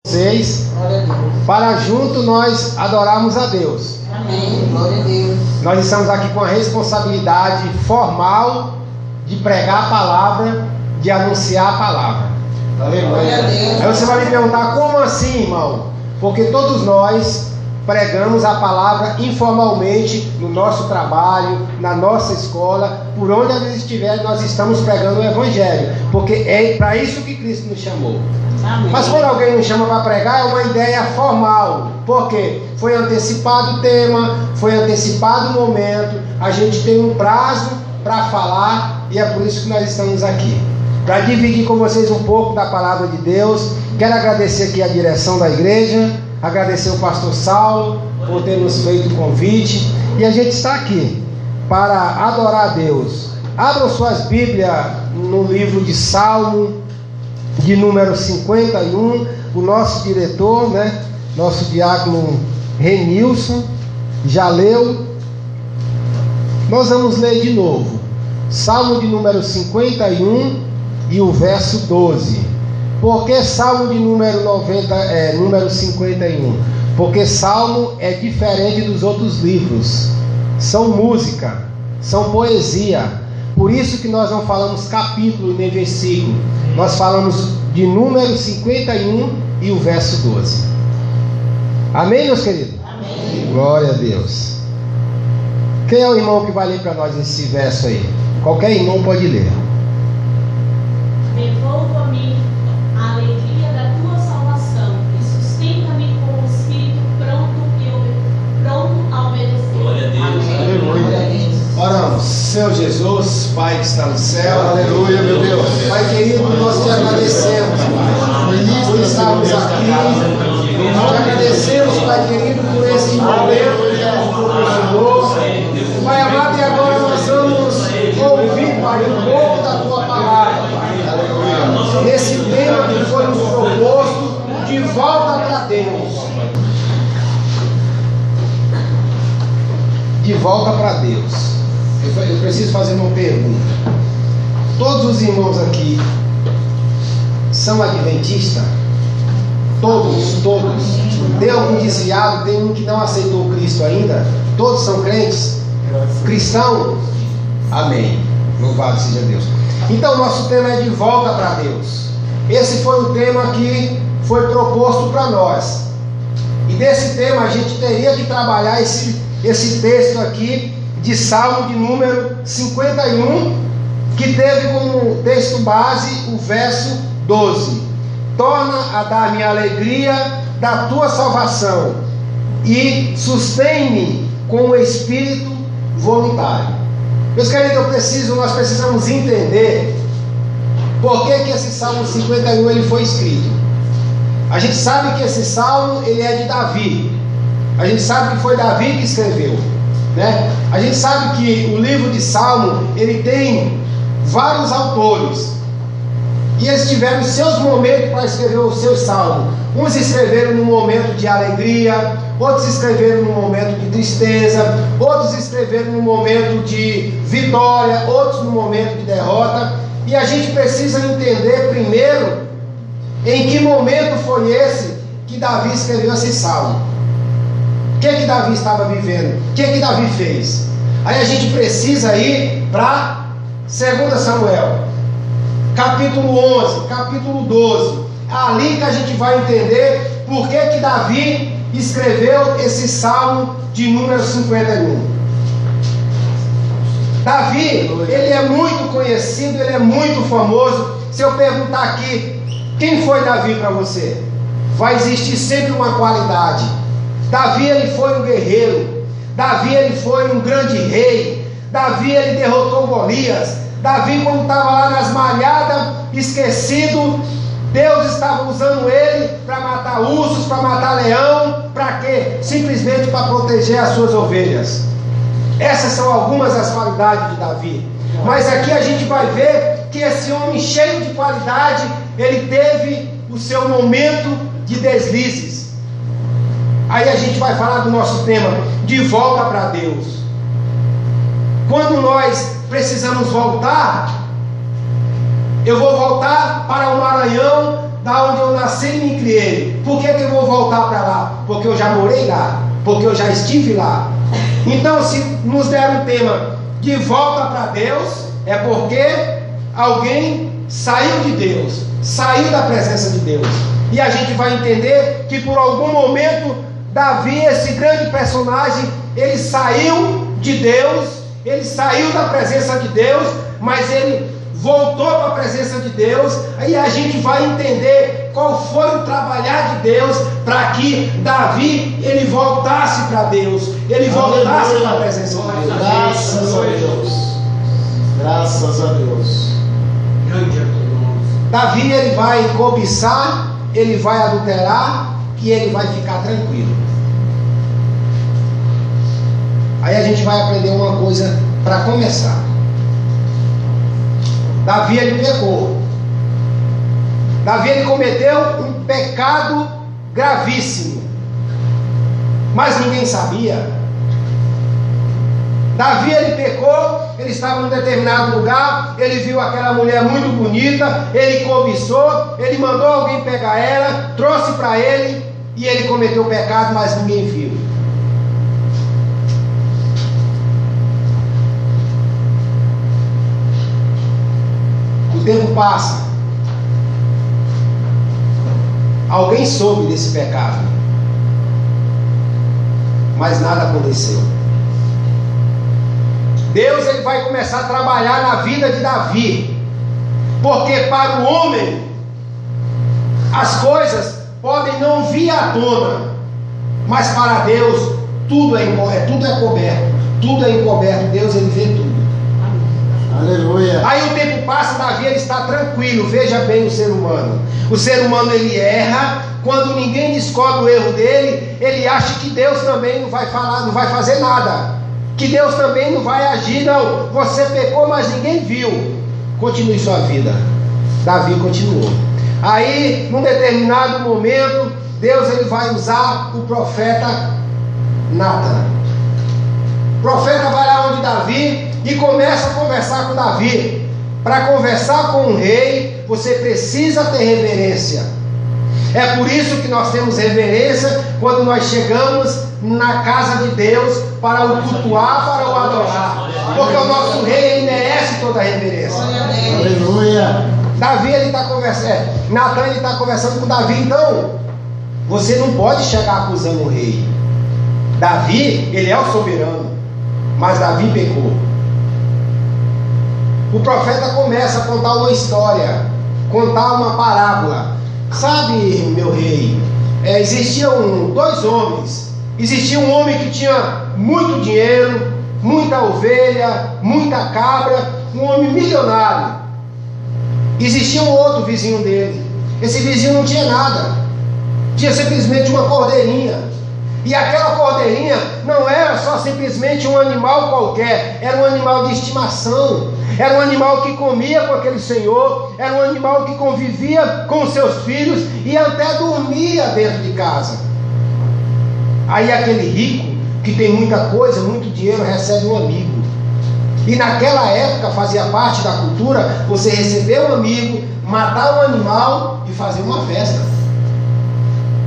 Vocês, para junto nós adorarmos a Deus. Amém. Glória a Deus. Nós estamos aqui com a responsabilidade formal de pregar a palavra, de anunciar a palavra. Glória a Deus. Aí você vai me perguntar, como assim, irmão? Porque todos nós pregamos a palavra informalmente no nosso trabalho, na nossa escola, por onde a gente estiver, nós estamos pregando o Evangelho, porque é para isso que Cristo nos chamou. Amém. Mas quando alguém nos chama para pregar, é uma ideia formal, porque foi antecipado o tema, foi antecipado o momento, a gente tem um prazo para falar, e é por isso que nós estamos aqui, para dividir com vocês um pouco da palavra de Deus. Quero agradecer aqui a direção da igreja, agradecer o pastor Saulo por ter nos feito o convite, e a gente está aqui para adorar a Deus. Abram suas Bíblias no livro de Salmo, de número 51, o nosso diretor, nosso diácono Renilson, já leu. Nós vamos ler de novo, Salmo de número 51 e o verso 12. Por que Salmo de número 51? Porque Salmo é diferente dos outros livros. São música, são poesia. Por isso que nós não falamos capítulo nem versículo. Nós falamos de número 51 e o verso 12. Amém, meus queridos? Amém. Glória a Deus. Quem é o irmão que vai ler para nós esse verso aí? Qualquer irmão pode ler. Devolva-me a alegria da tua salvação e sustenta-me com o espírito pronto a obedecer. Glória a Deus. Amém. Glória a Deus. Oramos. Senhor Jesus, Pai que está no céu, Aleluia, meu Deus. Pai querido, nós te agradecemos por estarmos aqui. Nós te agradecemos, Pai querido, por esse momento que nos proporcionou. Pai amado, e agora nós vamos ouvir, Pai, um pouco da tua palavra, Pai. Nesse tema que foi nos proposto, de volta para Deus. De volta para Deus. Eu preciso fazer uma pergunta. Todos os irmãos aqui são adventistas? Todos. Tem algum desviado? Tem um que não aceitou Cristo ainda? Todos são crentes? Cristão? Amém. Louvado seja Deus. Então nosso tema é de volta para Deus. Esse foi o tema que foi proposto para nós. E desse tema a gente teria que trabalhar esse texto aqui de Salmo de número 51, que teve como texto base o verso 12. Torna a dar-me a alegria da tua salvação e sustém-me com o espírito voluntário. Meus queridos, nós precisamos entender por que esse Salmo 51 ele foi escrito. A gente sabe que esse Salmo ele é de Davi. A gente sabe que foi Davi que escreveu, A gente sabe que o livro de Salmo ele tem vários autores, e eles tiveram seus momentos para escrever os seus salmos. Uns escreveram num momento de alegria, outros escreveram num momento de tristeza, outros escreveram num momento de vitória, outros num momento de derrota. E a gente precisa entender primeiro em que momento foi esse que Davi escreveu esse salmo. O que Davi estava vivendo? O que Davi fez? Aí a gente precisa ir para 2 Samuel, capítulo 11, capítulo 12. É ali que a gente vai entender por que Davi escreveu esse salmo de número 51. Davi, ele é muito conhecido, ele é muito famoso. Se eu perguntar aqui, quem foi Davi para você? Vai existir sempre uma qualidade. Davi, ele foi um guerreiro. Davi, ele foi um grande rei. Davi, ele derrotou Golias. Davi, quando estava lá nas malhadas, esquecido, Deus estava usando ele para matar ursos, para matar leão. Para quê? Simplesmente para proteger as suas ovelhas. Essas são algumas das qualidades de Davi. Mas aqui a gente vai ver que esse homem cheio de qualidade, ele teve o seu momento de deslizes. Aí a gente vai falar do nosso tema, de volta para Deus. Quando nós precisamos voltar, eu vou voltar para o Maranhão da onde eu nasci e me criei. Por que eu vou voltar para lá? Porque eu já morei lá, porque eu já estive lá. Então, se nos der um tema de volta para Deus, é porque alguém saiu de Deus, saiu da presença de Deus. E a gente vai entender que por algum momento Davi, esse grande personagem, ele saiu de Deus, ele saiu da presença de Deus, mas ele voltou para a presença de Deus. Aí a gente vai entender qual foi o trabalhar de Deus para que Davi ele voltasse para Deus, ele voltasse para a presença de Deus. Graças a Deus. Graças a Deus. Davi ele vai cobiçar, ele vai adulterar e ele vai ficar tranquilo. Aí a gente vai aprender uma coisa para começar. Davi ele pecou. Davi ele cometeu um pecado gravíssimo, mas ninguém sabia. Davi ele pecou, ele estava num determinado lugar, ele viu aquela mulher muito bonita, ele cobiçou, ele mandou alguém pegar ela, trouxe para ele e ele cometeu o pecado, mas ninguém viu. O tempo passa, alguém soube desse pecado, mas nada aconteceu. Deus ele vai começar a trabalhar na vida de Davi, porque para o homem as coisas podem não vir à tona, mas para Deus tudo é coberto, tudo é encoberto. Deus ele vê tudo. Aleluia. Aí o tempo passa, Davi ele está tranquilo. Veja bem o ser humano. O ser humano ele erra. Quando ninguém descobre o erro dele, ele acha que Deus também não vai falar, não vai fazer nada, que Deus também não vai agir. Não, você pecou, mas ninguém viu. Continue sua vida. Davi continuou. Aí, num determinado momento, Deus ele vai usar o profeta Natan. O profeta vai lá onde Davi e começa a conversar com Davi. Para conversar com um rei, você precisa ter reverência. É por isso que nós temos reverência quando nós chegamos na casa de Deus para o cultuar, para o adorar. Porque o nosso rei ele merece toda a reverência. Aleluia. Davi ele está conversando, Natan ele está conversando com Davi. Então, você não pode chegar acusando o rei. Davi, ele é o soberano, mas Davi pecou. O profeta começa a contar uma história, contar uma parábola. Sabe, meu rei, existiam dois homens. Existia um homem que tinha muito dinheiro, muita ovelha, muita cabra, um homem milionário. Existia um outro vizinho dele. Esse vizinho não tinha nada, tinha simplesmente uma cordeirinha. E aquela cordeirinha não era só simplesmente um animal qualquer, era um animal de estimação, era um animal que comia com aquele senhor, era um animal que convivia com seus filhos e até dormia dentro de casa. Aí aquele rico, que tem muita coisa, muito dinheiro, recebe um amigo. E naquela época fazia parte da cultura você receber um amigo, matar um animal e fazer uma festa.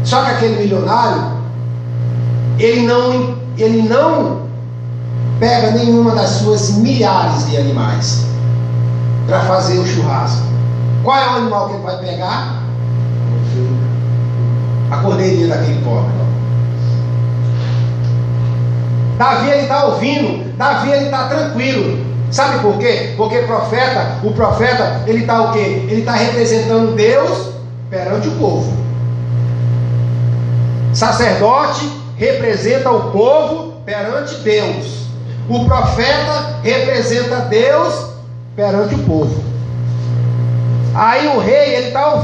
Só que aquele milionário, ele não pega nenhuma das suas milhares de animais para fazer o churrasco. Qual é o animal que ele vai pegar? A cordeirinha daquele pobre. Davi ele está ouvindo, Davi ele está tranquilo. Sabe por quê? Porque o profeta ele está o quê? Ele está representando Deus perante o povo. Sacerdote representa o povo perante Deus. O profeta representa Deus perante o povo. Aí o rei ele está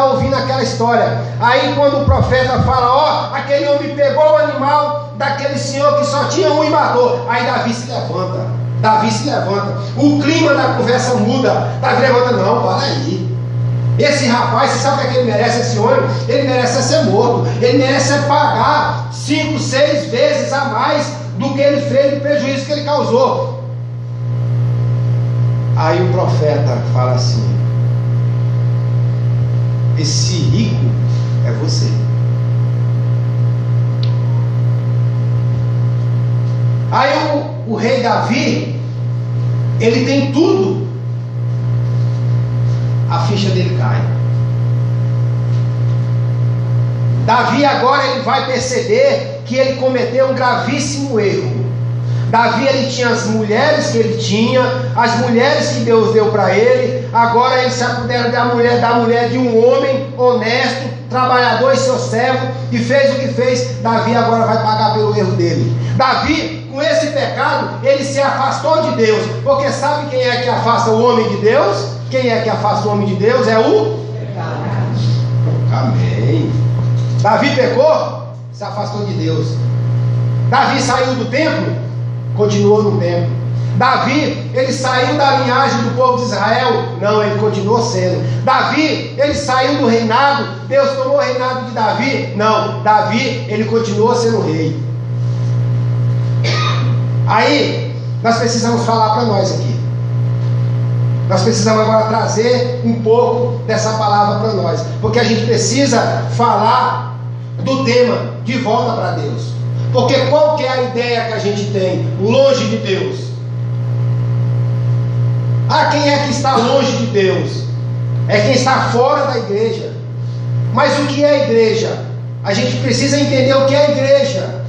ouvindo aquela história. Aí quando o profeta fala, aquele homem pegou o animal daquele senhor que só tinha um e matou. Aí Davi se levanta. O clima da conversa muda. Davi levanta, não, para aí. Esse rapaz, você sabe o que ele merece, esse homem? Ele merece ser morto. Ele merece pagar 5, 6 vezes a mais do que ele fez, do prejuízo que ele causou. Aí o profeta fala assim: Esse rico é você. Aí o rei Davi, ele tem tudo, a ficha dele cai. Davi agora ele vai perceber que ele cometeu um gravíssimo erro. Davi ele tinha as mulheres que ele tinha, as mulheres que Deus deu para ele. Agora ele se apodera da mulher de um homem honesto, trabalhador e seu servo, e fez o que fez. Davi agora vai pagar pelo erro dele. Davi, com esse pecado, ele se afastou de Deus, porque sabe quem é que afasta o homem de Deus? Quem é que afasta o homem de Deus? É o pecado. Amém. Davi pecou, se afastou de Deus. Davi saiu do templo, continuou no templo. Davi, ele saiu da linhagem do povo de Israel, não, ele continuou sendo. Davi, ele saiu do reinado, Deus tomou o reinado de Davi, não, Davi, ele continuou sendo rei. Aí, nós precisamos falar para nós aqui. Nós precisamos agora trazer um pouco dessa palavra para nós, porque a gente precisa falar do tema de volta para Deus. Porque qual que é a ideia que a gente tem? Longe de Deus. Quem é que está longe de Deus? É quem está fora da igreja. Mas o que é a igreja? A gente precisa entender o que é a igreja.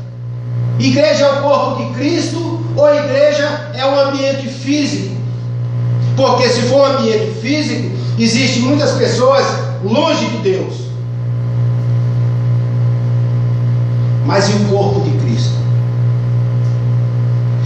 Igreja é o corpo de Cristo, ou a igreja é um ambiente físico? Porque se for um ambiente físico, existem muitas pessoas longe de Deus. Mas e o corpo de Cristo?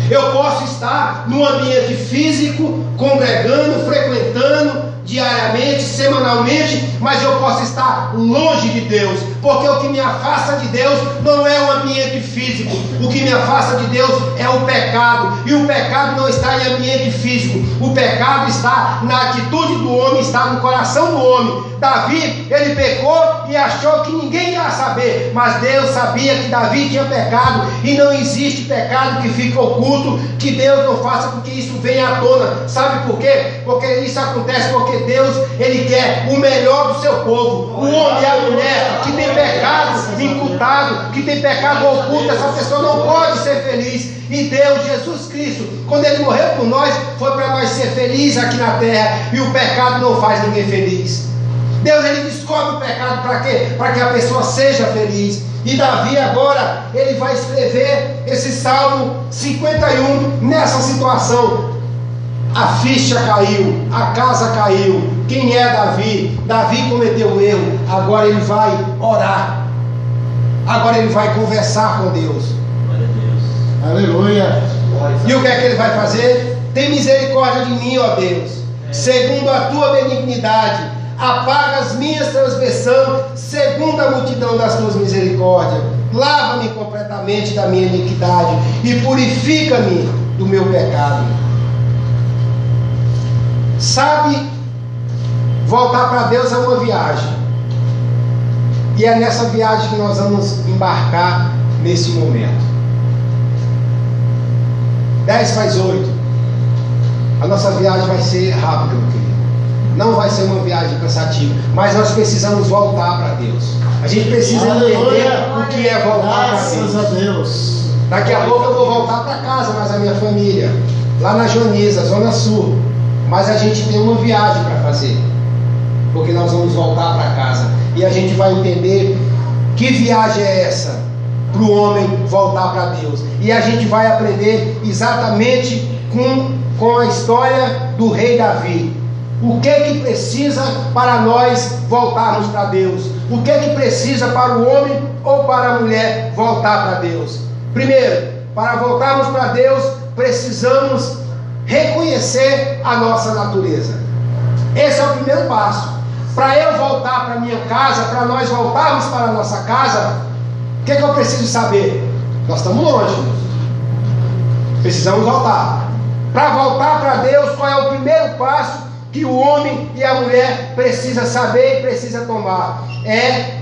Eu posso estar num ambiente físico, congregando, frequentando diariamente, semanalmente, mas eu posso estar longe de Deus, porque o que me afasta de Deus não é o ambiente físico, o que me afasta de Deus é o pecado, e o pecado não está em ambiente físico, o pecado está na atitude do homem, está no coração do homem. Davi, ele pecou e achou que ninguém ia saber, mas Deus sabia que Davi tinha pecado, e não existe pecado que fique oculto, que Deus não faça com que isso venha à tona. Sabe por quê? Porque isso acontece porque Deus, ele quer o melhor do seu povo. O homem e a mulher que tem pecado imputado, que tem pecado oculto, essa pessoa não pode ser feliz. E Deus, Jesus Cristo, quando ele morreu por nós, foi para nós ser felizes aqui na terra, e o pecado não faz ninguém feliz. Deus, ele descobre o pecado para quê? Para que a pessoa seja feliz. E Davi agora, ele vai escrever esse Salmo 51 nessa situação. A ficha caiu, a casa caiu. Quem é Davi? Davi cometeu um erro. Agora ele vai orar. Agora ele vai conversar com Deus. Glória a Deus. Aleluia. E o que é que ele vai fazer? Tem misericórdia de mim, ó Deus, segundo a tua benignidade. Apaga as minhas transgressões, segundo a multidão das tuas misericórdias. Lava-me completamente da minha iniquidade e purifica-me do meu pecado. Sabe, voltar para Deus é uma viagem, e é nessa viagem que nós vamos embarcar nesse momento. 10:08. A nossa viagem vai ser rápida, meu querido. Não vai ser uma viagem cansativa, mas nós precisamos voltar para Deus. A gente precisa entender o que é voltar para Deus. Graças a Deus. Daqui a pouco eu vou voltar para casa, mas a minha família, lá na Joaniza, Zona Sul. Mas a gente tem uma viagem para fazer, porque nós vamos voltar para casa. E a gente vai entender que viagem é essa para o homem voltar para Deus. E a gente vai aprender exatamente com a história do rei Davi. O que precisa para nós voltarmos para Deus? O que precisa para o homem ou para a mulher voltar para Deus? Primeiro, para voltarmos para Deus, precisamos reconhecer a nossa natureza. Esse é o primeiro passo. Para eu voltar para minha casa, para nós voltarmos para a nossa casa, o que eu preciso saber? Nós estamos longe. Precisamos voltar. Para voltar para Deus, qual é o primeiro passo que o homem e a mulher precisa saber e precisa tomar? É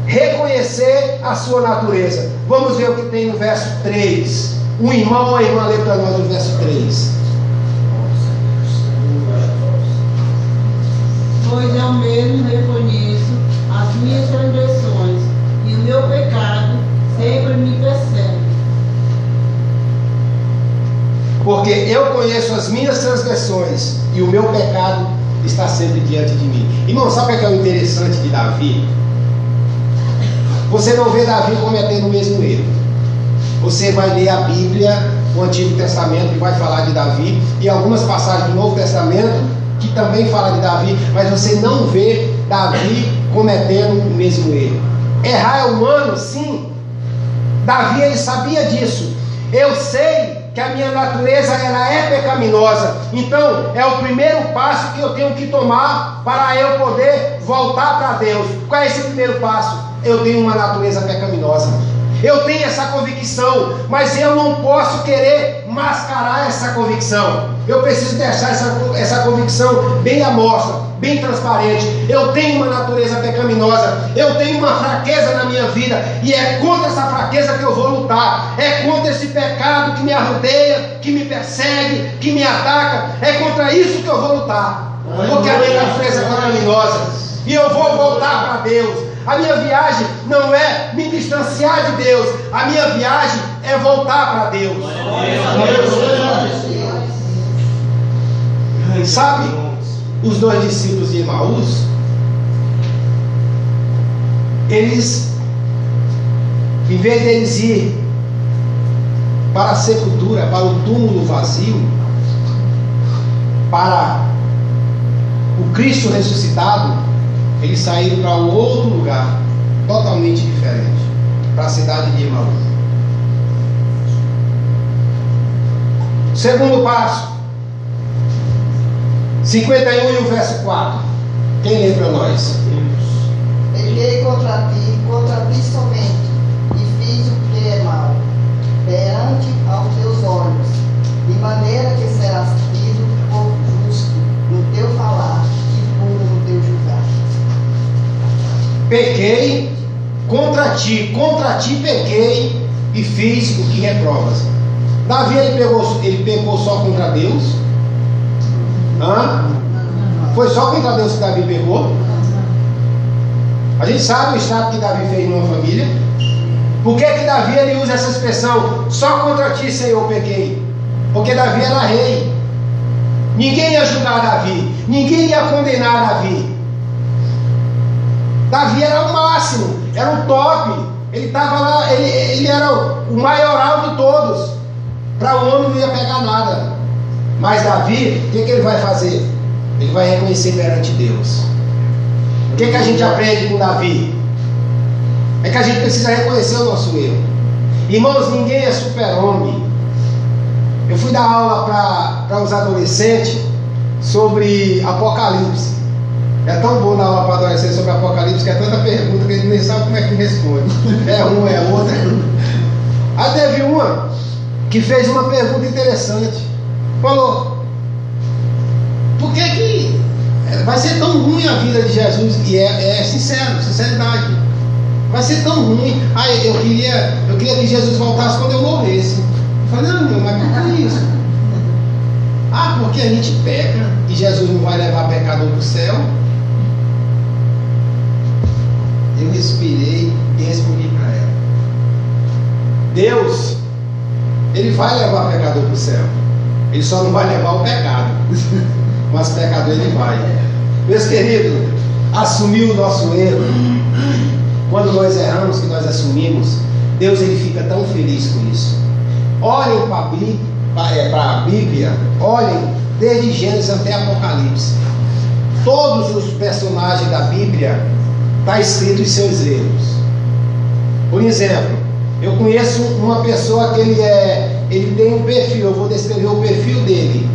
reconhecer a sua natureza. Vamos ver o que tem no verso 3. Um irmão ou uma irmã lê para nós o verso 3. Pois eu mesmo reconheço as minhas transgressões, e o meu pecado sempre me persegue. Porque eu conheço as minhas transgressões e o meu pecado está sempre diante de mim. Irmão, sabe o que é o interessante de Davi? Você não vê Davi cometendo o mesmo erro. Você vai ler a Bíblia, o Antigo Testamento, que vai falar de Davi, e algumas passagens do Novo Testamento que também fala de Davi, mas você não vê Davi cometendo o mesmo erro. Errar é humano, sim. Davi, ele sabia disso. Eu sei que a minha natureza ela é pecaminosa, então é o primeiro passo que eu tenho que tomar para eu poder voltar para Deus. Qual é esse primeiro passo? Eu tenho uma natureza pecaminosa, eu tenho essa convicção, mas eu não posso querer mascarar essa convicção. Eu preciso deixar essa convicção bem à mostra, bem transparente. Eu tenho uma natureza pecaminosa, eu tenho uma fraqueza na minha vida, e é contra essa fraqueza que eu vou lutar. É contra esse pecado que me arrodeia, que me persegue, que me ataca. É contra isso que eu vou lutar, porque a minha natureza é pecaminosa, e eu vou voltar para Deus. A minha viagem não é me distanciar de Deus, a minha viagem é voltar para Deus. Sabe, os dois discípulos de Emaús, eles, em vez deles ir para a sepultura, para o túmulo vazio, para o Cristo ressuscitado, eles saíram para um outro lugar, totalmente diferente, para a cidade de Emaús. Segundo passo, 51 e o verso 4. Quem lê para nós? Pequei contra ti somente, e fiz o que é mal, perante aos teus olhos, de maneira que serás tido por justo no teu falar e puro no teu julgar. Pequei contra ti pequei e fiz o que reprovas. Davi ele pecou só contra Deus? Foi só contra Deus que Davi pecou? A gente sabe o estrago que Davi fez numa família. Por que Davi ele usa essa expressão, só contra ti, Senhor, pequei? Porque Davi era rei. Ninguém ia julgar Davi, ninguém ia condenar Davi. Davi era o máximo, era o top. Ele estava lá, ele era o maioral de todos. Para o homem não ia pegar nada. Mas Davi, o que ele vai fazer? Ele vai reconhecer perante Deus. O que a gente aprende com Davi? É que a gente precisa reconhecer o nosso erro. Irmãos, ninguém é super-homem. Eu fui dar aula para os adolescentes sobre Apocalipse. É tão bom dar aula para adolescentes sobre Apocalipse, que é tanta pergunta que eles nem sabem como é que responde. É uma, é outra. Aí teve uma que fez uma pergunta interessante. Falou: por que vai ser tão ruim a vida de Jesus? E é sinceridade. Vai ser tão ruim. Eu queria que Jesus voltasse quando eu morresse. Eu falei: não, meu, mas por que isso? Porque a gente peca e Jesus não vai levar pecador para o céu. Eu respirei e respondi para ela: Deus, Ele vai levar pecador para o céu. Ele só não vai levar o pecado. Mas pecador Ele vai. Meus queridos, assumir o nosso erro, quando nós erramos, que nós assumimos, Deus Ele fica tão feliz com isso. Olhem para a Bíblia, olhem desde Gênesis até Apocalipse. Todos os personagens da Bíblia está escrito os seus erros. Por exemplo, eu conheço uma pessoa que ele tem um perfil, eu vou descrever o perfil dele.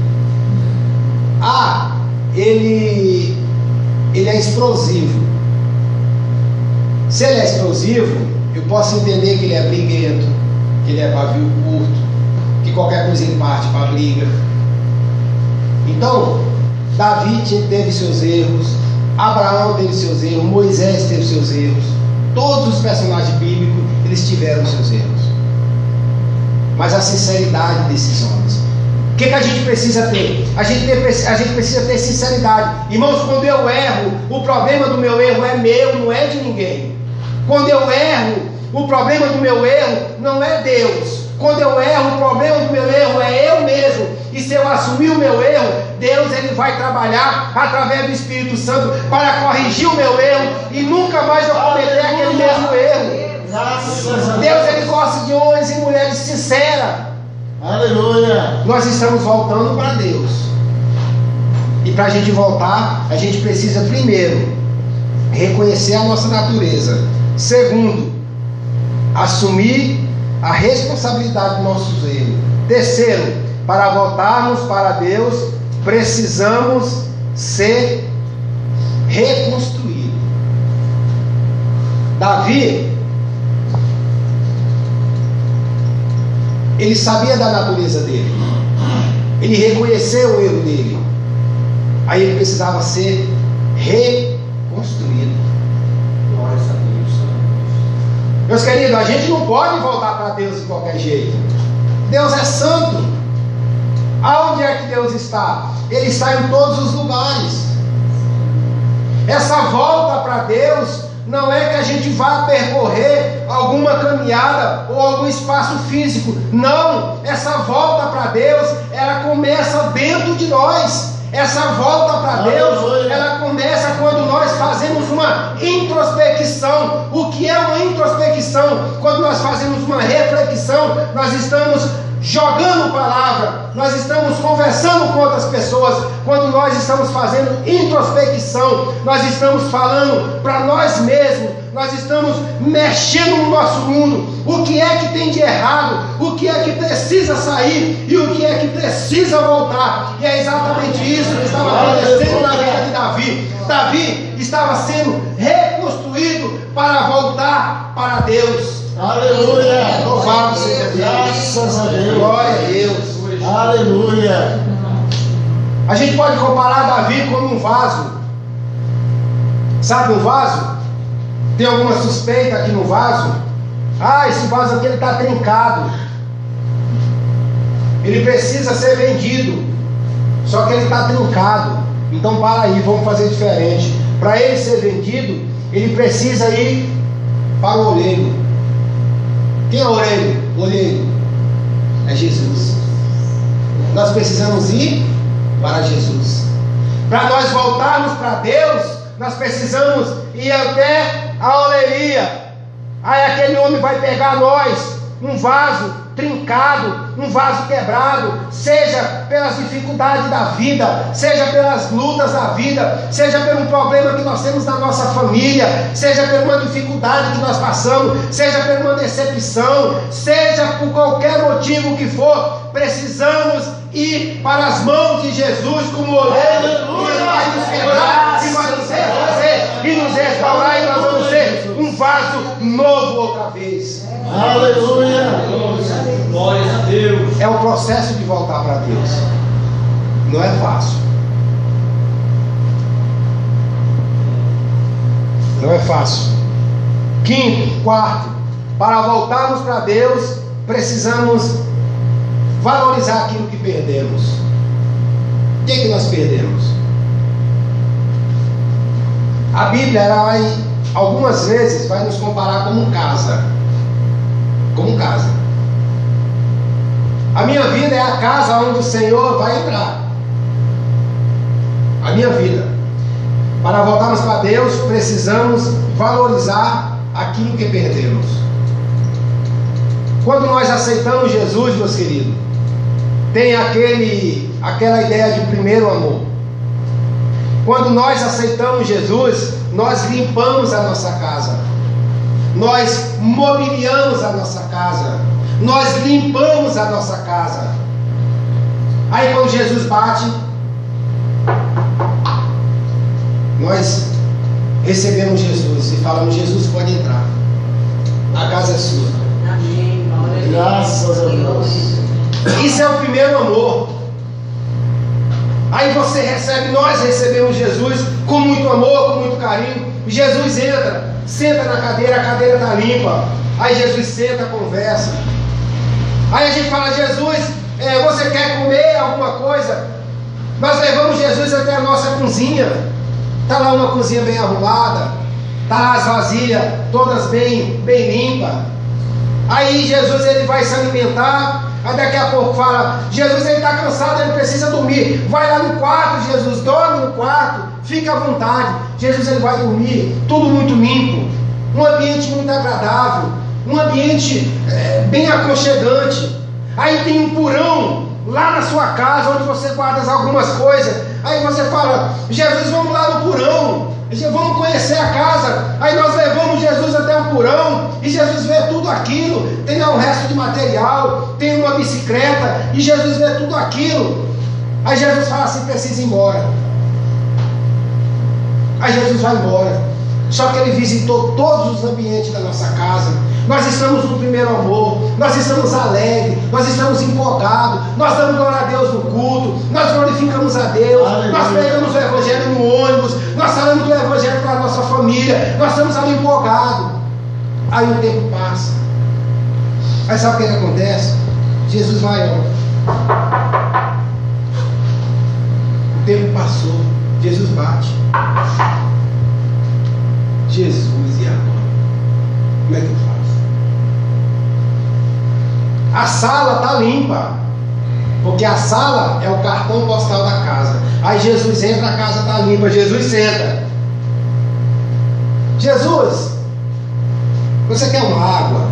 Ele é explosivo. Se ele é explosivo, eu posso entender que ele é briguento, que ele é pavio curto, que qualquer coisa ele parte para a briga. Então, Davi teve seus erros, Abraão teve seus erros, Moisés teve seus erros. Todos os personagens bíblicos, eles tiveram seus erros. Mas a sinceridade desses homens, O que a gente precisa ter? A gente precisa ter sinceridade. Irmãos, quando eu erro, o problema do meu erro é meu, não é de ninguém. Quando eu erro, o problema do meu erro não é Deus. Quando eu erro, o problema do meu erro é eu mesmo. E se eu assumir o meu erro, Deus ele vai trabalhar através do Espírito Santo para corrigir o meu erro e nunca mais eu cometer aquele mesmo erro. Deus ele gosta de homens e mulheres sinceras. Aleluia. Nós estamos voltando para Deus. E para a gente voltar, a gente precisa primeiro reconhecer a nossa natureza. Segundo, assumir a responsabilidade dos nossos erros. Terceiro, para voltarmos para Deus, precisamos ser reconstruídos. Davi, ele sabia da natureza dele. Ele reconheceu o erro dele. Aí ele precisava ser reconstruído. Glória a Deus. Meus queridos, a gente não pode voltar para Deus de qualquer jeito. Deus é santo. Aonde é que Deus está? Ele está em todos os lugares. Essa volta para Deus não é que a gente vá percorrer alguma caminhada ou algum espaço físico. Não, essa volta para Deus, ela começa dentro de nós. Essa volta para Deus, ela começa quando nós fazemos uma introspecção. O que é uma introspecção? Quando nós fazemos uma reflexão, nós estamos jogando palavra, nós estamos conversando com outras pessoas. Quando nós estamos fazendo introspecção, nós estamos falando para nós mesmos, nós estamos mexendo no nosso mundo. O que é que tem de errado? O que é que precisa sair? E o que é que precisa voltar? E é exatamente isso que estava acontecendo na vida de Davi. Davi estava sendo reconstruído para voltar para Deus. Aleluia. Louvado seja Deus. Graças a Deus. Glória a Deus. Aleluia. A gente pode comparar Davi como um vaso. Sabe um vaso? Tem alguma suspeita aqui no vaso? Ah, esse vaso aqui ele está trincado. Ele precisa ser vendido. Só que ele está trincado. Então para aí, vamos fazer diferente. Para ele ser vendido, ele precisa ir para o oleiro. Quem é o oleiro? O oleiro é Jesus. Nós precisamos ir para Jesus. Para nós voltarmos para Deus, nós precisamos ir até a oleria. Aí aquele homem vai pegar nós, um vaso trincado, um vaso quebrado, seja pelas dificuldades da vida, seja pelas lutas da vida, seja pelo problema que nós temos na nossa família, seja por uma dificuldade que nós passamos, seja por uma decepção, seja por qualquer motivo que for, precisamos ir para as mãos de Jesus como oleiro. Ele vai nos quebrar e vai nos refazer e nos restaurar, e nós vamos ser um vaso novo outra vez. Aleluia. Glória a Deus. É o processo de voltar para Deus. Não é fácil. Não é fácil. Quinto, quarto, para voltarmos para Deus, precisamos valorizar aquilo que perdemos. O que é que nós perdemos? A Bíblia, ela vai, algumas vezes, vai nos comparar como casa. Como casa. A minha vida é a casa onde o Senhor vai entrar. A minha vida. Para voltarmos para Deus, precisamos valorizar aquilo que perdemos. Quando nós aceitamos Jesus, meus queridos, tem aquela ideia de primeiro amor. Quando nós aceitamos Jesus, nós limpamos a nossa casa. Nós mobiliamos a nossa casa. Nós limpamos a nossa casa. Aí quando Jesus bate, nós recebemos Jesus e falamos: Jesus, pode entrar. A casa é sua. Amém. Graças a Deus. Isso é o primeiro amor. Aí você recebe, nós recebemos Jesus com muito amor, com muito carinho. Jesus entra, senta na cadeira, a cadeira está limpa. Aí Jesus senta, conversa. Aí a gente fala: Jesus, Você quer comer alguma coisa? Nós levamos Jesus até a nossa cozinha. Está lá uma cozinha bem arrumada, está lá as vasilhas todas bem limpas. Aí Jesus ele vai se alimentar. Aí daqui a pouco fala, Jesus ele está cansado, ele precisa dormir. Vai lá no quarto, Jesus, dorme no quarto, fica à vontade. Jesus ele vai dormir, tudo muito limpo, um ambiente muito agradável, um ambiente bem aconchegante. Aí tem um porão lá na sua casa, onde você guarda algumas coisas. Aí você fala, Jesus, vamos lá no porão, vamos conhecer a casa. Aí nós levamos Jesus até o porão, e Jesus vê tudo aquilo. Tem lá um resto de material, tem uma bicicleta, e Jesus vê tudo aquilo. Aí Jesus fala assim, precisa ir embora. Aí Jesus vai embora. Só que ele visitou todos os ambientes da nossa casa. Nós estamos no primeiro amor, nós estamos alegres, nós estamos empolgados, nós damos glória a Deus no culto, nós glorificamos a Deus, nós pregamos o Evangelho no ônibus, nós falamos do Evangelho para a nossa família, nós estamos ali empolgados. Aí o tempo passa. Aí sabe o que acontece? Jesus vai, o tempo passou, Jesus bate. Jesus, e agora? Como é que eu faço? A sala está limpa, porque a sala é o cartão postal da casa. Aí Jesus entra, a casa está limpa, Jesus senta. Jesus, você quer uma água?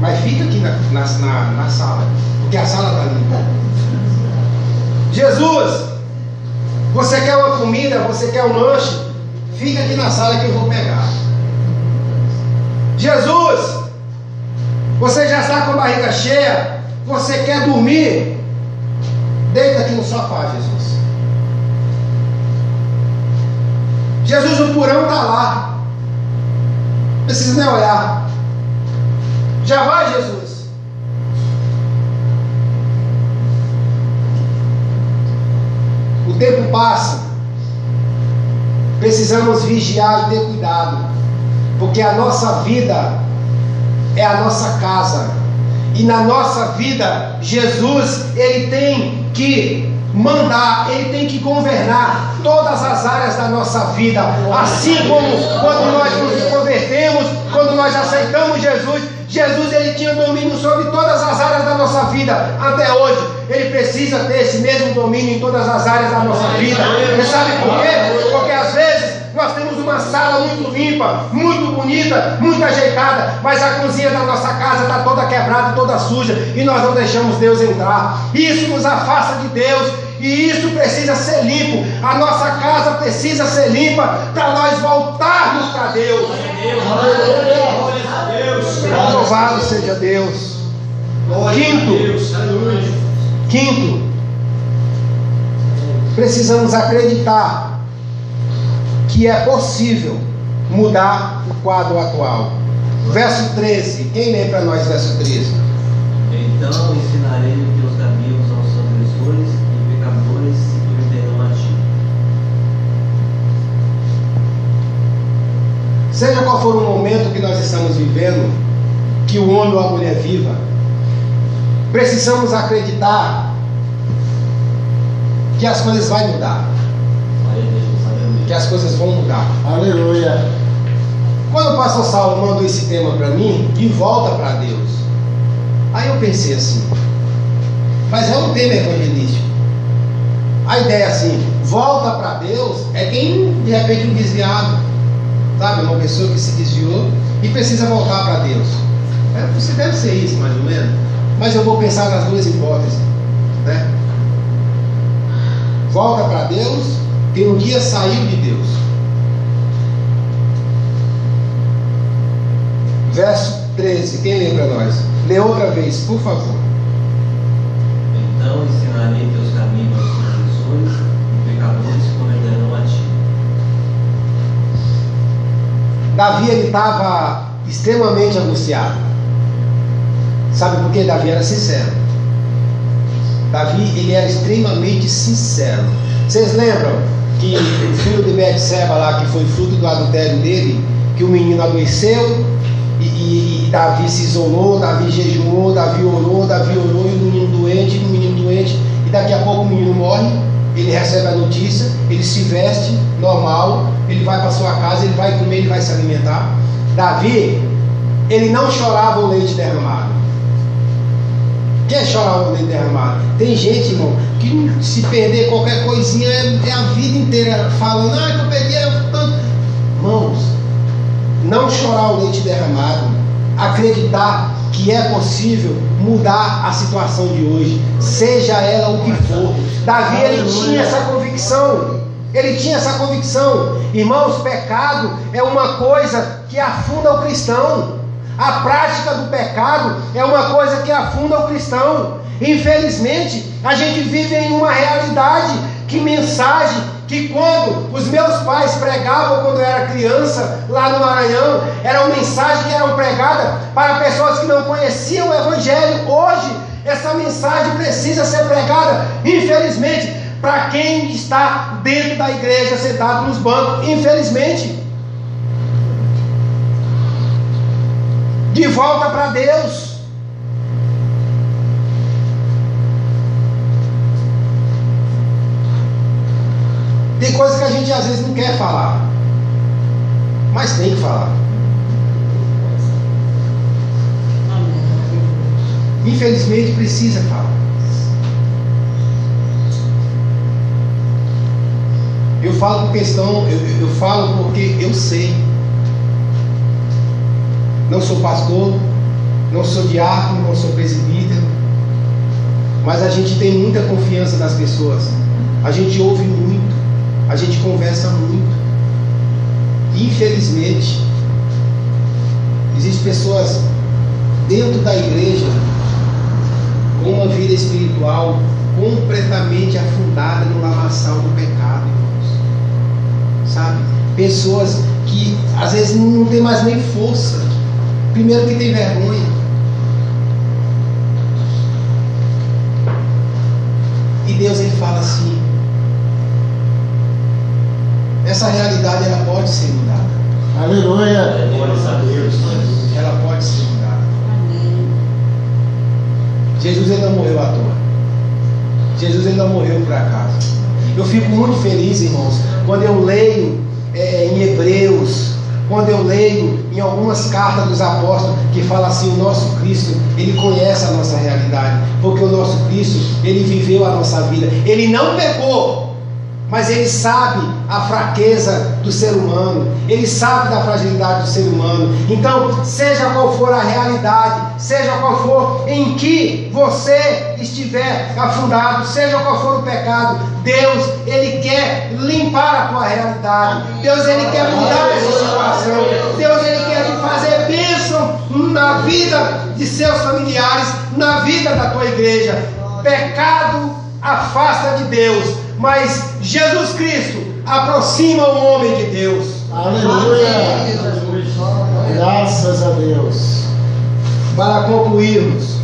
Mas fica aqui na sala, porque a sala está limpa. Jesus, você quer uma comida? Você quer um lanche? Fica aqui na sala que eu vou pegar. Jesus, você já está com a barriga cheia? Você quer dormir? Deita aqui no sofá, Jesus. Jesus, o porão está lá. Não precisa nem olhar. Já vai, Jesus. O tempo passa. Precisamos vigiar e ter cuidado, porque a nossa vida é a nossa casa, e na nossa vida Jesus ele tem que mandar, ele tem que governar todas as áreas da nossa vida. Assim como quando nós nos convertemos, quando nós aceitamos Jesus, Jesus ele tinha domínio sobre todas as áreas da nossa vida. Até hoje ele precisa ter esse mesmo domínio em todas as áreas da nossa vida. Você sabe por quê? Porque às vezes nós temos uma sala muito limpa, muito bonita, muito ajeitada, mas a cozinha da nossa casa está toda quebrada, toda suja, e nós não deixamos Deus entrar. Isso nos afasta de Deus, e isso precisa ser limpo. A nossa casa precisa ser limpa para nós voltarmos para Deus. Louvado seja Deus. Quinto, precisamos acreditar que é possível mudar o quadro atual. Verso 13, quem lê para nós verso 13? Então ensinarei os teus caminhos aos transgressores, e pecadores se converterão a ti. Seja qual for o momento que nós estamos vivendo, que o homem ou a mulher viva, precisamos acreditar que as coisas vão mudar. Que as coisas vão mudar. Aleluia. Quando o pastor Saulo mandou esse tema para mim, de volta para Deus, aí eu pensei assim, mas é um tema evangelístico. A ideia é assim, volta para Deus é quem de repente um desviado, sabe, uma pessoa que se desviou e precisa voltar para Deus. Você deve ser isso mais ou menos, mas eu vou pensar nas duas hipóteses, né? Volta para Deus, quem um dia saiu de Deus. Verso 13, quem lê para nós? Lê outra vez, por favor. Então ensinarei teus caminhos aos transgressores, e pecadores se converterão a ti. Davi ele estava extremamente angustiado. Sabe por quê? Davi era sincero. Davi ele era extremamente sincero. Vocês lembram que o filho de Betseba lá, que foi fruto do adultério dele, que o menino adoeceu, e Davi se isolou, Davi jejuou, Davi orou, e o menino doente, e daqui a pouco o menino morre. Ele recebe a notícia, ele se veste normal, ele vai para sua casa, ele vai comer, ele vai se alimentar. Davi, ele não chorava o leite derramado. Quer chorar o leite derramado? Tem gente, irmão, que se perder qualquer coisinha é a vida inteira falando, que eu perdi tanto. Irmãos, não chorar o leite derramado, acreditar que é possível mudar a situação de hoje, seja ela o que for. Davi, ele tinha essa convicção. Irmãos, pecado é uma coisa que afunda o cristão. A prática do pecado é uma coisa que afunda o cristão. Infelizmente, a gente vive em uma realidade que quando os meus pais pregavam quando eu era criança, lá no Maranhão, eram mensagens que eram pregadas para pessoas que não conheciam o Evangelho. Hoje, essa mensagem precisa ser pregada, infelizmente, para quem está dentro da igreja, sentado nos bancos, infelizmente. De volta para Deus. Tem coisa que a gente às vezes não quer falar, mas tem que falar. Infelizmente precisa falar. Eu falo por questão, eu falo porque eu sei. Não sou pastor, não sou diácono, não sou presbítero, mas a gente tem muita confiança nas pessoas. A gente ouve muito, a gente conversa muito. Infelizmente, existem pessoas dentro da igreja com uma vida espiritual completamente afundada no lamaçal do pecado, irmãos. Sabe? Pessoas que às vezes não tem mais nem força. Primeiro que tem vergonha. E Deus, ele fala assim: essa realidade, ela pode ser mudada. Aleluia. Ela pode ser mudada. Jesus, ele não morreu à toa. Jesus, ele não morreu por acaso. Eu fico muito feliz, irmãos, quando eu leio em Hebreus, quando eu leio em algumas cartas dos apóstolos que fala assim: o nosso Cristo, ele conhece a nossa realidade, porque o nosso Cristo, ele viveu a nossa vida. Ele não pecou, mas ele sabe a fraqueza do ser humano, ele sabe da fragilidade do ser humano. Então, seja qual for a realidade, seja qual for em que você estiver afundado, seja qual for o pecado, Deus, ele quer limpar a tua realidade. Deus, ele quer mudar essa situação. Deus, ele quer te fazer bênção na vida de seus familiares, na vida da tua igreja. Pecado afasta de Deus, mas Jesus Cristo aproxima o homem de Deus. Aleluia. Graças a Deus. Para concluirmos,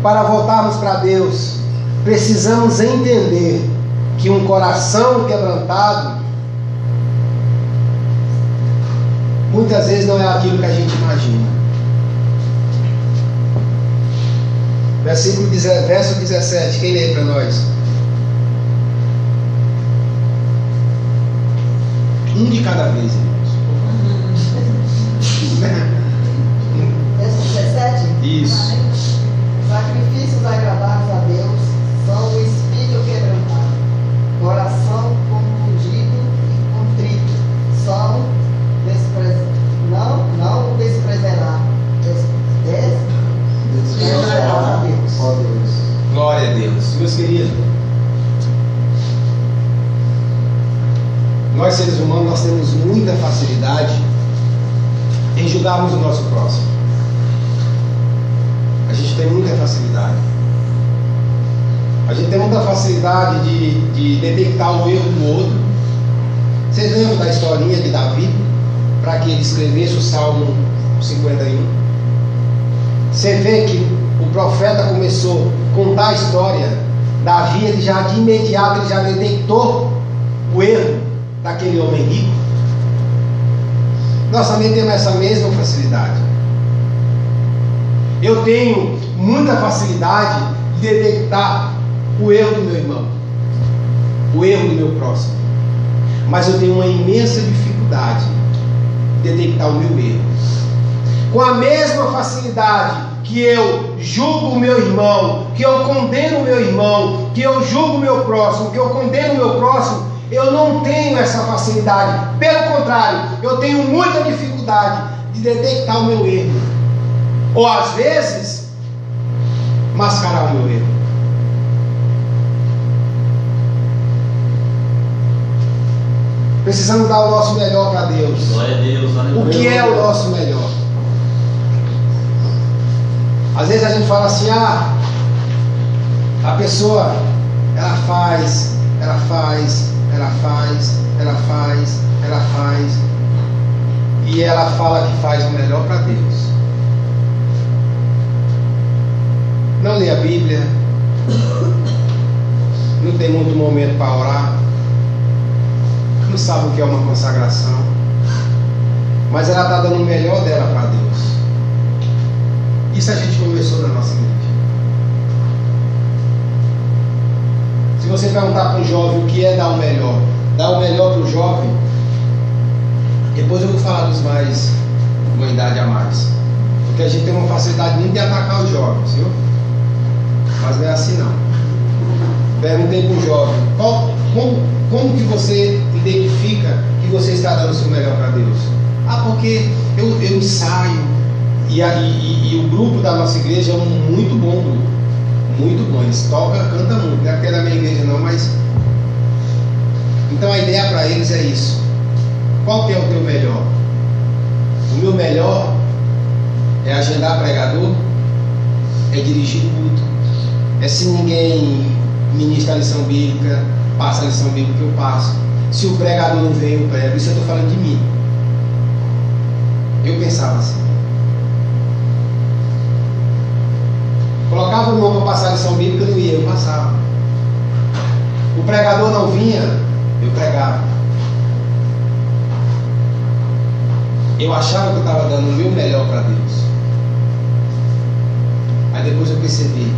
para voltarmos para Deus, precisamos entender que um coração quebrantado muitas vezes não é aquilo que a gente imagina. Verso 17, quem lê para nós? Um de cada vez, irmãos. Verso 17? Isso. Sacrifícios agradáveis a Deus são o espírito quebrantado, coração confundido e contrito, são não o desprezará. Desprezará a Deus. Ó Deus. Glória a Deus. Meus queridos, nós seres humanos, nós temos muita facilidade em julgarmos o nosso próximo. A gente tem muita facilidade. A gente tem muita facilidade de detectar o erro do outro. Vocês lembram da historinha de Davi, para que ele escrevesse o Salmo 51? Você vê que o profeta começou a contar a história. Davi, ele já de imediato, ele já detectou o erro daquele homem rico. Nós também temos essa mesma facilidade. Eu tenho muita facilidade de detectar o erro do meu irmão, o erro do meu próximo. Mas eu tenho uma imensa dificuldade de detectar o meu erro. Com a mesma facilidade que eu julgo o meu irmão, que eu condeno o meu irmão, que eu julgo o meu próximo, que eu condeno o meu próximo, eu não tenho essa facilidade. Pelo contrário, eu tenho muita dificuldade de detectar o meu erro. Ou às vezes, mascarar o meu erro. Precisamos dar o nosso melhor para Deus. Glória a Deus, aleluia. O que é o nosso melhor? Às vezes a gente fala assim, a pessoa, ela faz, e ela fala que faz o melhor para Deus. Não lê a Bíblia, não tem muito momento para orar, não sabe o que é uma consagração, mas ela está dando o melhor dela para Deus. Isso a gente começou na nossa igreja. Se você perguntar para um jovem o que é dar o melhor para o jovem, depois eu vou falar dos mais, uma idade a mais, porque a gente tem uma facilidade muito de atacar os jovens, viu? Mas não é assim não. Perguntei para o jovem, como que você identifica que você está dando o seu melhor para Deus? Porque eu ensaio. E o grupo da nossa igreja é um muito bom grupo. Muito bom. Eles tocam, cantam muito. Não é porque é da minha igreja não, mas... Então a ideia para eles é isso. Qual que é o teu melhor? O meu melhor é agendar pregador, é dirigir culto, é se ninguém ministra a lição bíblica, passa a lição bíblica que eu passo. Se o pregador não vem, eu prego. Isso eu estou falando de mim. Eu pensava assim. Colocava o irmão para passar a lição bíblica, não ia, eu passava. O pregador não vinha, eu pregava. Eu achava que eu estava dando o meu melhor para Deus. Aí depois eu percebi.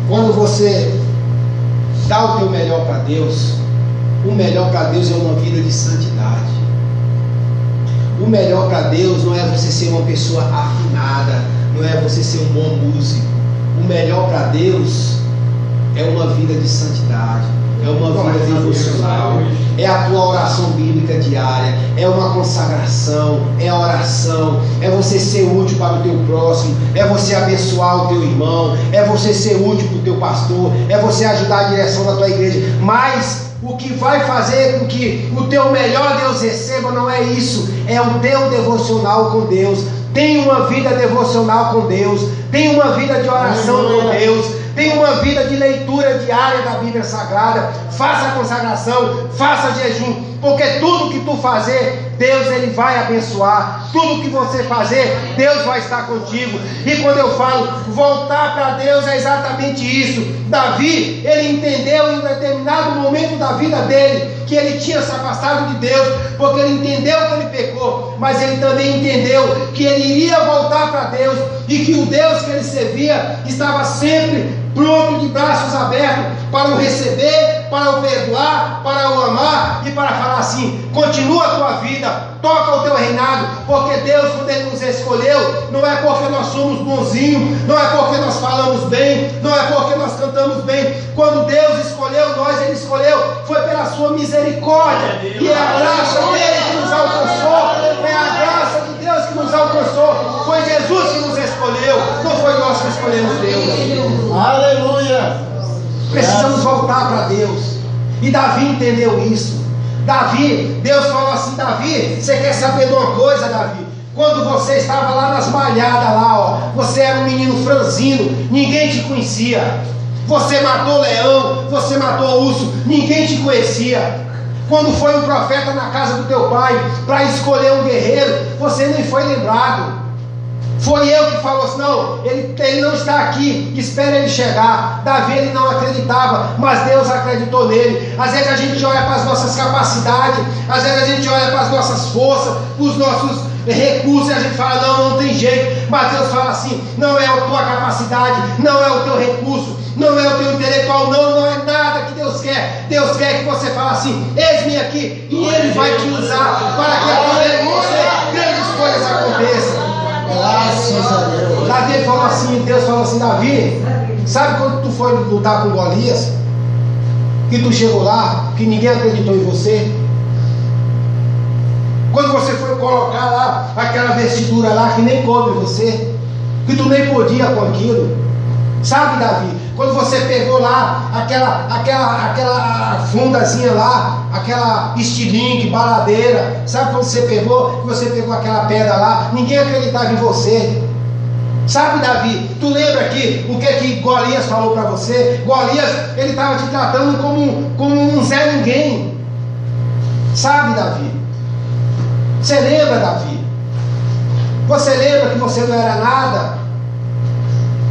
Quando você dá o teu melhor para Deus, o melhor para Deus é uma vida de santidade. O melhor para Deus não é você ser uma pessoa afinada, não é você ser um bom músico. O melhor para Deus é uma vida de santidade, é uma vida devocional, é a tua oração bíblica diária, é uma consagração, é a oração, é você ser útil para o teu próximo, é você abençoar o teu irmão, é você ser útil para o teu pastor, é você ajudar a direção da tua igreja. Mas o que vai fazer com que o teu melhor Deus receba não é isso, é o teu devocional com Deus. Tem uma vida devocional com Deus, tem uma vida de oração com Deus, tem uma vida de leitura diária da Bíblia Sagrada. Faça a consagração, faça jejum, porque tudo que tu fazer, Deus ele vai abençoar. Tudo que você fazer, Deus vai estar contigo. E quando eu falo voltar para Deus, é exatamente isso. Davi, ele entendeu em um determinado momento da vida dele que ele tinha se afastado de Deus, porque ele entendeu que ele pecou, mas ele também entendeu que ele iria voltar para Deus, e que o Deus que ele servia estava sempre pronto, de braços abertos, para o receber, para o perdoar, para o amar e para falar assim: continua a tua vida, toca o teu reinado, porque Deus, quando ele nos escolheu, não é porque nós somos bonzinhos, não é porque nós falamos bem, não é porque nós cantamos bem. Quando Deus escolheu nós, ele escolheu foi pela sua misericórdia, e é a graça dele que nos alcançou, é a graça de Deus que nos alcançou. Foi Jesus que nos escolheu, não foi nós que escolhemos Deus. Aleluia! Precisamos voltar para Deus. E Davi entendeu isso. Davi, Deus falou assim: Davi, você quer saber de uma coisa, Davi? Quando você estava lá nas malhadas lá, você era um menino franzino, ninguém te conhecia. Você matou leão, você matou urso, ninguém te conhecia. Quando foi um profeta na casa do teu pai para escolher um guerreiro, você nem foi lembrado. Foi eu que falou assim, não, ele não está aqui, espera ele chegar. Davi, ele não acreditava, mas Deus acreditou nele. Às vezes a gente olha para as nossas capacidades, às vezes a gente olha para as nossas forças, para os nossos recursos, e a gente fala, não tem jeito. Mas Deus fala assim, não é a tua capacidade, não é o teu recurso, não é o teu intelectual, não é nada que Deus quer. Deus quer que você fale assim, eis-me aqui, e Ele vai te usar para que através de você grandes coisas aconteçam. Graças a Deus. Davi falou assim, Deus falou assim, Davi, sabe quando tu foi lutar com Golias? Que tu chegou lá, que ninguém acreditou em você? Quando você foi colocar lá aquela vestidura lá que nem cobre você, que tu nem podia com aquilo. Sabe, Davi? Quando você pegou lá aquela fundazinha lá, aquela estilingue, baladeira, sabe quando você pegou aquela pedra lá, ninguém acreditava em você. Sabe, Davi, tu lembra aqui o que Golias falou para você? Golias, ele estava te tratando como um Zé Ninguém. Sabe, Davi? Você lembra, Davi? Você lembra que você não era nada?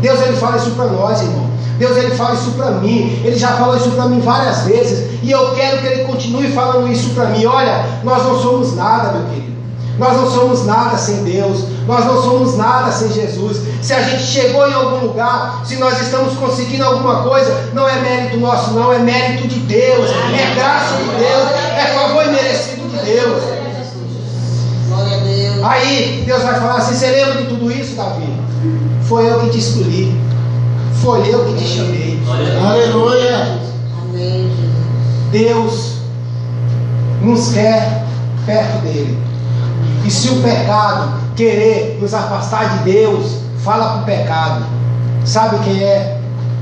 Deus, ele fala isso para nós, irmão. Deus, ele fala isso para mim. Ele já falou isso para mim várias vezes, e eu quero que ele continue falando isso para mim. Olha, nós não somos nada, meu querido. Nós não somos nada sem Deus. Nós não somos nada sem Jesus. Se a gente chegou em algum lugar, se nós estamos conseguindo alguma coisa, não é mérito nosso, não, é mérito de Deus, é graça de Deus, é favor imerecido de Deus. Glória a Deus. Aí Deus vai falar assim, você lembra de tudo isso, Davi? Foi eu que te escolhi, foi eu que te chamei. Aleluia. Amém, Jesus. Deus nos quer perto dele. E se o pecado querer nos afastar de Deus, fala para o pecado. Sabe quem é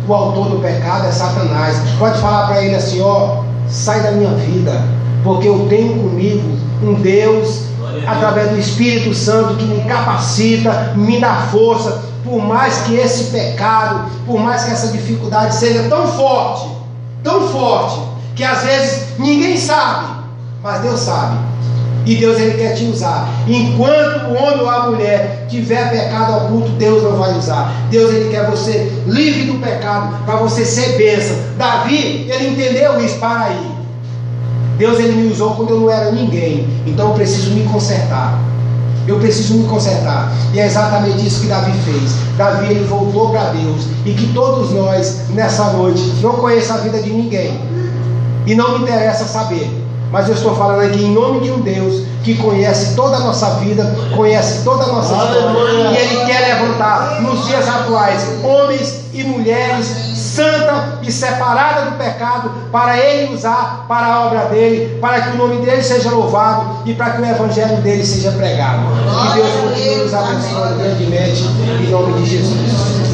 o autor do pecado? É Satanás. Pode falar para ele assim, ó, sai da minha vida, porque eu tenho comigo um Deus, através do Espírito Santo, que me capacita, me dá força. Por mais que esse pecado, por mais que essa dificuldade seja tão forte, que às vezes ninguém sabe, mas Deus sabe. E Deus, ele quer te usar. Enquanto o homem ou a mulher tiver pecado oculto, Deus não vai usar. Deus, ele quer você livre do pecado, para você ser bênção. Davi, ele entendeu isso. Para aí, Deus, ele me usou quando eu não era ninguém, então eu preciso me consertar. Eu preciso me consertar. E é exatamente isso que Davi fez. Davi, ele voltou para Deus. E que todos nós, nessa noite, não conheçam a vida de ninguém, e não me interessa saber, mas eu estou falando aqui em nome de um Deus que conhece toda a nossa vida, conhece toda a nossa história, e Ele quer levantar nos dias atuais homens e mulheres santa e separada do pecado, para Ele usar para a obra dele, para que o nome dele seja louvado e para que o evangelho dele seja pregado. Que Deus continue nos abençoando grandemente, em nome de Jesus.